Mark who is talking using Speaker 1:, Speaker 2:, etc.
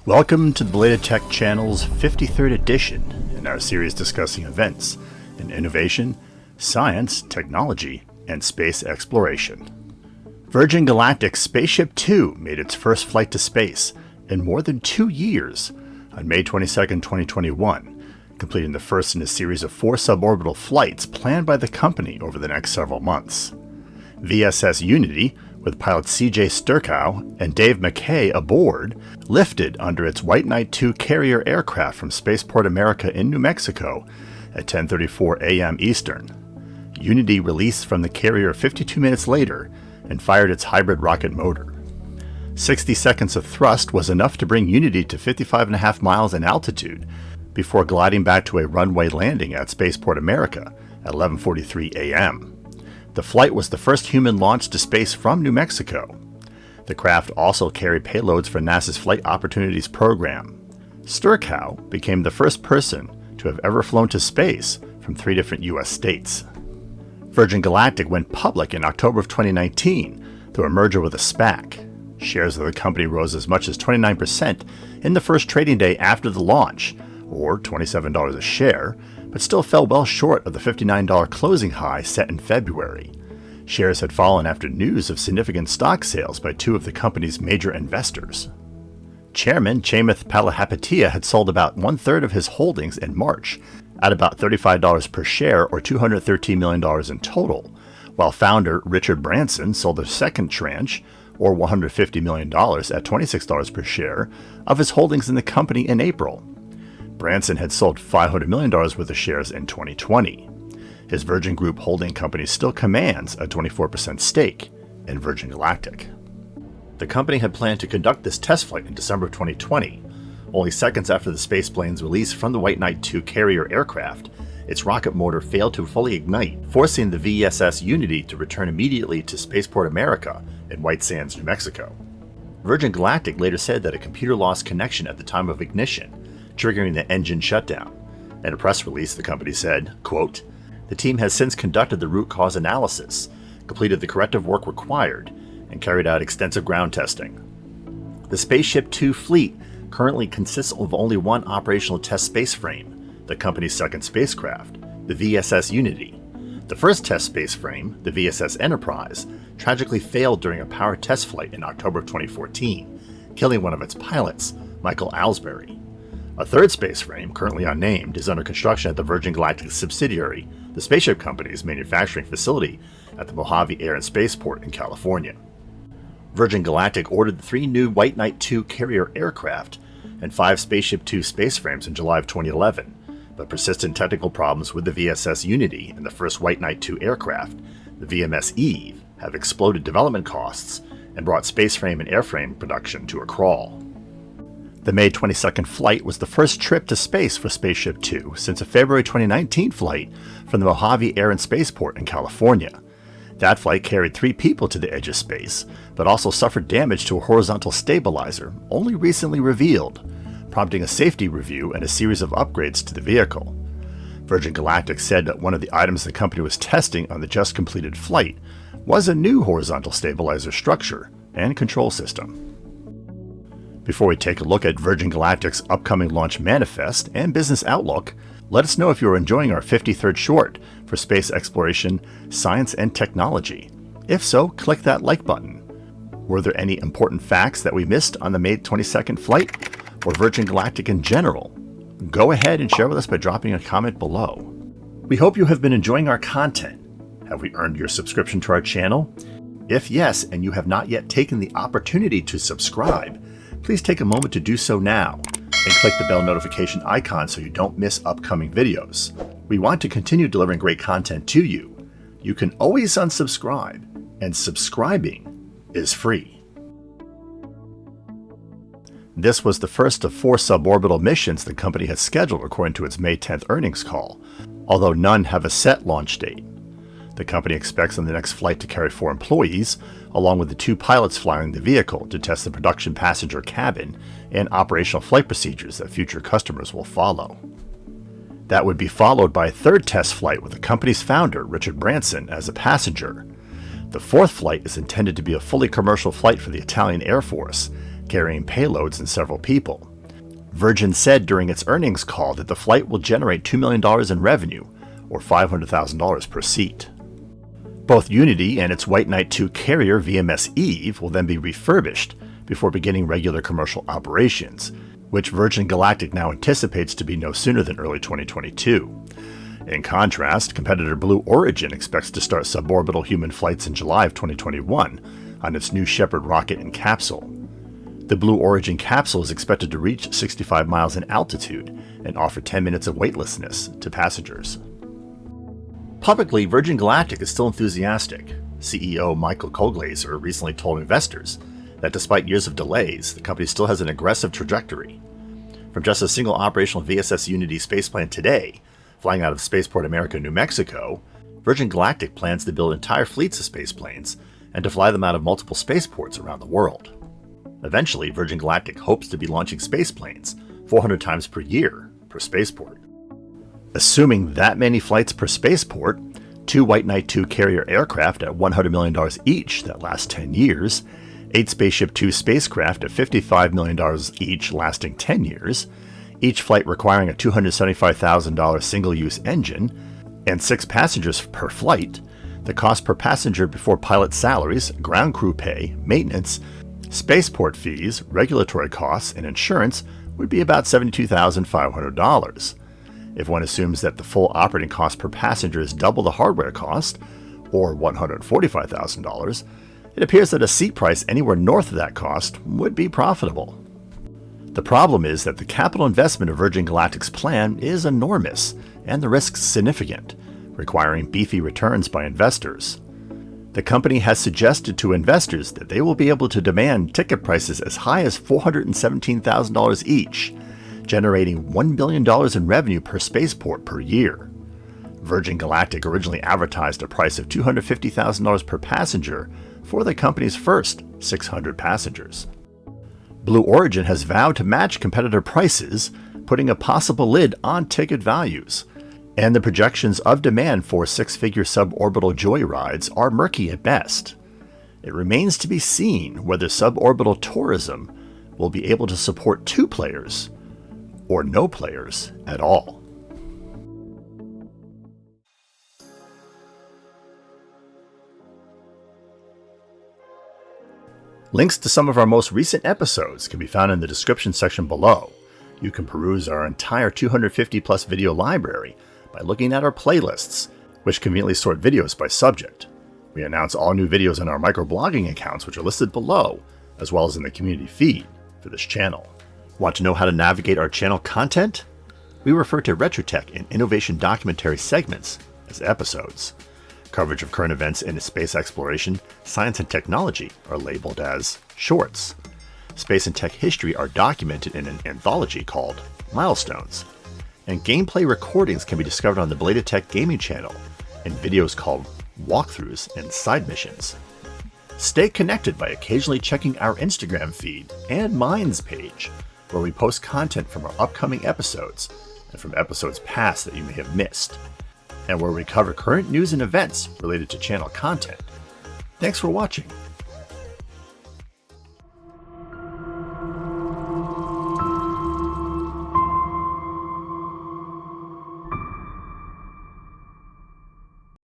Speaker 1: Welcome to the Belated Tech Channel's 53rd edition in our series discussing events in innovation, science, technology, and space exploration. Virgin Galactic SpaceShipTwo made its first flight to space in more than 2 years on May 22, 2021, completing the first in a series of 4 suborbital flights planned by the company over the next several months. VSS Unity, with pilots C.J. Sturckow and Dave McKay aboard, lifted under its White Knight II carrier aircraft from Spaceport America in New Mexico at 10:34 a.m. Eastern. Unity released from the carrier 52 minutes later and fired its hybrid rocket motor. 60 seconds of thrust was enough to bring Unity to 55.5 miles in altitude before gliding back to a runway landing at Spaceport America at 11:43 a.m. The flight was the first human launch to space from New Mexico. The craft also carried payloads for NASA's Flight Opportunities program. Sturckow became the first person to have ever flown to space from 3 different U.S. states. Virgin Galactic went public in October of 2019 through a merger with a SPAC. Shares of the company rose as much as 29% in the first trading day after the launch, or $27 a share, but still fell well short of the $59 closing high set in February. Shares had fallen after news of significant stock sales by 2 of the company's major investors. Chairman Chamath Palihapitiya had sold about 1/3 of his holdings in March, at about $35 per share or $213 million in total, while founder Richard Branson sold the second tranche, or $150 million at $26 per share, of his holdings in the company in April. Branson had sold $500 million worth of shares in 2020. His Virgin Group holding company still commands a 24% stake in Virgin Galactic. The company had planned to conduct this test flight in December of 2020. Only seconds after the spaceplane's release from the White Knight II carrier aircraft, its rocket motor failed to fully ignite, forcing the VSS Unity to return immediately to Spaceport America in White Sands, New Mexico. Virgin Galactic later said that a computer lost connection at the time of ignition, triggering the engine shutdown. In a press release, the company said, quote, "The team has since conducted the root cause analysis, completed the corrective work required, and carried out extensive ground testing." The SpaceShipTwo fleet currently consists of only one operational test space frame, the company's second spacecraft, the VSS Unity. The first test space frame, the VSS Enterprise, tragically failed during a power test flight in October of 2014, killing one of its pilots, Michael Alsbury. A third space frame, currently unnamed, is under construction at the Virgin Galactic subsidiary, the Spaceship Company's manufacturing facility at the Mojave Air and Spaceport in California. Virgin Galactic ordered the 3 new White Knight II carrier aircraft and 5 SpaceShipTwo space frames in July of 2011, but persistent technical problems with the VSS Unity and the first White Knight II aircraft, the VMS Eve, have exploded development costs and brought spaceframe and airframe production to a crawl. The May 22nd flight was the first trip to space for SpaceShipTwo since a February 2019 flight from the Mojave Air and Spaceport in California. That flight carried 3 people to the edge of space, but also suffered damage to a horizontal stabilizer, only recently revealed, prompting a safety review and a series of upgrades to the vehicle. Virgin Galactic said that one of the items the company was testing on the just completed flight was a new horizontal stabilizer structure and control system. Before we take a look at Virgin Galactic's upcoming launch manifest and business outlook, let us know if you're enjoying our 53rd short for space exploration, science, and technology. If so, click that like button. Were there any important facts that we missed on the May 22nd flight, or Virgin Galactic in general? Go ahead and share with us by dropping a comment below. We hope you have been enjoying our content. Have we earned your subscription to our channel? If yes, and you have not yet taken the opportunity to subscribe, please take a moment to do so now and click the bell notification icon so you don't miss upcoming videos. We want to continue delivering great content to you. You can always unsubscribe, and subscribing is free. This was the first of 4 suborbital missions the company has scheduled according to its May 10th earnings call, although none have a set launch date. The company expects on the next flight to carry 4 employees, along with the 2 pilots flying the vehicle to test the production passenger cabin and operational flight procedures that future customers will follow. That would be followed by a 3rd test flight with the company's founder, Richard Branson, as a passenger. The 4th flight is intended to be a fully commercial flight for the Italian Air Force, carrying payloads and several people. Virgin said during its earnings call that the flight will generate $2 million in revenue, or $500,000 per seat. Both Unity and its White Knight II carrier VMS Eve will then be refurbished before beginning regular commercial operations, which Virgin Galactic now anticipates to be no sooner than early 2022. In contrast, competitor Blue Origin expects to start suborbital human flights in July of 2021 on its new Shepard rocket and capsule. The Blue Origin capsule is expected to reach 65 miles in altitude and offer 10 minutes of weightlessness to passengers. Publicly, Virgin Galactic is still enthusiastic. CEO Michael Colglazer recently told investors that despite years of delays, the company still has an aggressive trajectory. From just a single operational VSS Unity spaceplane today, flying out of Spaceport America, New Mexico, Virgin Galactic plans to build entire fleets of spaceplanes and to fly them out of multiple spaceports around the world. Eventually, Virgin Galactic hopes to be launching spaceplanes 400 times per year per spaceport. Assuming that many flights per spaceport, 2 White Knight II carrier aircraft at $100 million each that last 10 years, 8 SpaceShipTwo spacecraft at $55 million each lasting 10 years, each flight requiring a $275,000 single-use engine, and 6 passengers per flight, the cost per passenger before pilot salaries, ground crew pay, maintenance, spaceport fees, regulatory costs, and insurance would be about $72,500. If one assumes that the full operating cost per passenger is double the hardware cost, or $145,000, it appears that a seat price anywhere north of that cost would be profitable. The problem is that the capital investment of Virgin Galactic's plan is enormous, and the risks significant, requiring beefy returns by investors. The company has suggested to investors that they will be able to demand ticket prices as high as $417,000 each, generating $1 billion in revenue per spaceport per year. Virgin Galactic originally advertised a price of $250,000 per passenger for the company's first 600 passengers. Blue Origin has vowed to match competitor prices, putting a possible lid on ticket values, and the projections of demand for six-figure suborbital joyrides are murky at best. It remains to be seen whether suborbital tourism will be able to support 2 players or no players at all. Links to some of our most recent episodes can be found in the description section below. You can peruse our entire 250-plus video library by looking at our playlists, which conveniently sort videos by subject. We announce all new videos on our microblogging accounts, which are listed below, as well as in the community feed for this channel. Want to know how to navigate our channel content? We refer to retrotech and innovation documentary segments as episodes. Coverage of current events in space exploration, science, and technology are labeled as shorts. Space and tech history are documented in an anthology called Milestones. And gameplay recordings can be discovered on the BELATED Tech gaming channel in videos called Walkthroughs and Side Missions. Stay connected by occasionally checking our Instagram feed and Minds page, where we post content from our upcoming episodes and from episodes past that you may have missed, and where we cover current news and events related to channel content. Thanks for watching.